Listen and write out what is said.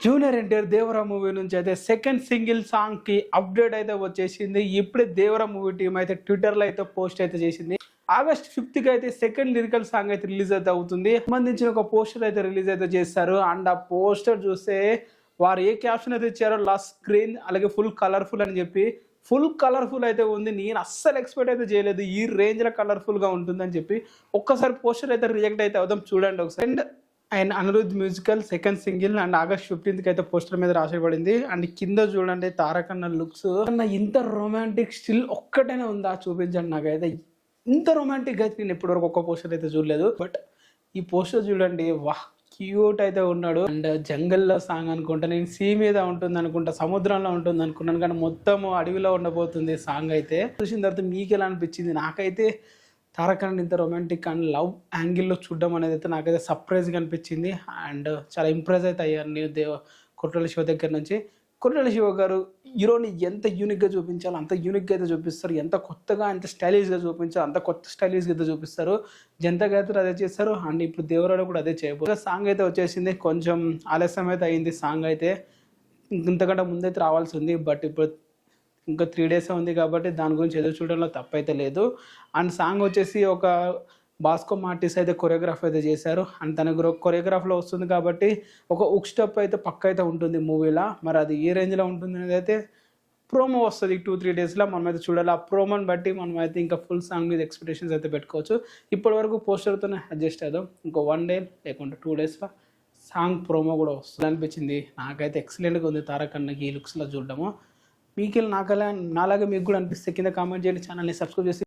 Junior NTR Devara movie నుంచి అయితే second single song కి అప్డేట్ అయితే వచ్చేసింది. ఇప్పుడే దేవరా మూవీ టీం అయితే ట్విట్టర్ లో అయితే పోస్ట్ అయితే చేసింది. ఆగస్ట్ 5th కి అయితే సెకండ్ లిరికల్ సాంగ్ అయితే రిలీజ్ అయితే అవుతుంది. సంబంధించిన ఒక పోస్టర్ అయితే రిలీజ్ అయితే చేస్తారు. అండ్ ఆ పోస్టర్ చూస్తే వారు ఏ క్యాప్షన్ అయితే ఇచ్చారో లాస్ట్ స్క్రీన్ అలాగే ఫుల్ కలర్ఫుల్ అని చెప్పి ఫుల్ కలర్ఫుల్ అయితే ఉంది. నేను అస్సలు ఎక్స్పెక్ట్ అయితే చేయలేదు ఈ రేంజ్ లో కలర్ఫుల్ గా ఉంటుందని చెప్పి. ఒక్కసారి పోస్టర్ అయితే రిజెక్ట్ అయితే అవుదాం, చూడండి ఒకసారి. And Anirudh musical second single and August 15th అయితే పోస్టర్ మీద రాసిపడింది. అండ్ కింద చూడండి తారక్ అన్న లుక్స్ అన్న ఇంత రొమాంటిక్ స్టిల్ ఒక్కటైనా ఉందా చూపించండి. నాకైతే ఇంత రొమాంటిక్ అయితే నేను ఇప్పటివరకు ఒక్క పోస్టర్ అయితే చూడలేదు. బట్ ఈ పోస్టర్ చూడండి, వాహ్ క్యూట్ అయితే ఉన్నాడు. అండ్ జంగల్లో సాంగ్ అనుకుంటా, నేను సీ మీద ఉంటుంది అనుకుంటా, సముద్రంలో ఉంటుంది అనుకున్నాను, కానీ మొత్తం అడవిలో ఉండబోతుంది సాంగ్ అయితే. చూసిన తర్వాత మీకు ఎలా అనిపించింది? నాకైతే తారక్ అన్న ఇంత రొమాంటిక్ అండ్ లవ్ యాంగిల్లో చూడడం అనేది అయితే నాకైతే సర్ప్రైజ్గా అనిపించింది. అండ్ చాలా ఇంప్రెస్ అయితే అయ్యాను నేను కొట్రల శివ దగ్గర నుంచి. కొట్రల శివ గారు హీరోని ఎంత యూనిక్గా చూపించాలో అంత యూనిక్గా అయితే చూపిస్తారు, ఎంత కొత్తగా ఎంత స్టైలిష్గా చూపించాలో అంత కొత్త స్టైలిష్గా అయితే చూపిస్తారు. జనతా గారు అదే చేస్తారు. అండ్ ఇప్పుడు దేవరాడు కూడా అదే చేయబోతుంది. సాంగ్ అయితే వచ్చేసింది, కొంచెం ఆలస్యం అయితే అయింది. సాంగ్ అయితే ఇంతకంటే ముందైతే రావాల్సి ఉంది. బట్ ఇప్పుడు ఇంకా 3 days ఉంది కాబట్టి దాని గురించి ఎదురు చూడడంలో తప్పైతే లేదు. అండ్ సాంగ్ వచ్చేసి ఒక బాస్కో మార్టిస్ అయితే కొరియోగ్రాఫ్ అయితే చేశారు. అండ్ తన కొరియోగ్రాఫ్లో వస్తుంది కాబట్టి ఒక ఉక్ స్టెప్ అయితే పక్క అయితే ఉంటుంది మూవీలో. మరి అది ఏ రేంజ్లో ఉంటుంది అనేది అయితే ప్రోమో వస్తుంది 2-3 daysలో, మనం అయితే చూడాలి. ఆ ప్రోమోని బట్టి మనం అయితే ఇంకా ఫుల్ సాంగ్ మీద ఎక్స్పెక్టేషన్స్ అయితే పెట్టుకోవచ్చు. ఇప్పటి వరకు పోస్టర్తోనే అడ్జస్ట్ అవుదాం. ఇంకో 1 day లేకుంటే 2 daysలో సాంగ్ ప్రోమో కూడా వస్తుంది అనిపించింది. నాకైతే ఎక్సలెంట్గా ఉంది తారక్ అన్నకి ఈ లుక్స్లో చూడడము. మీకు నాలాగే మీకు కూడా అనిపిస్తే కింద కామెంట్ చేయండి. ఛానల్ని సబ్స్క్రైబ్ చేసి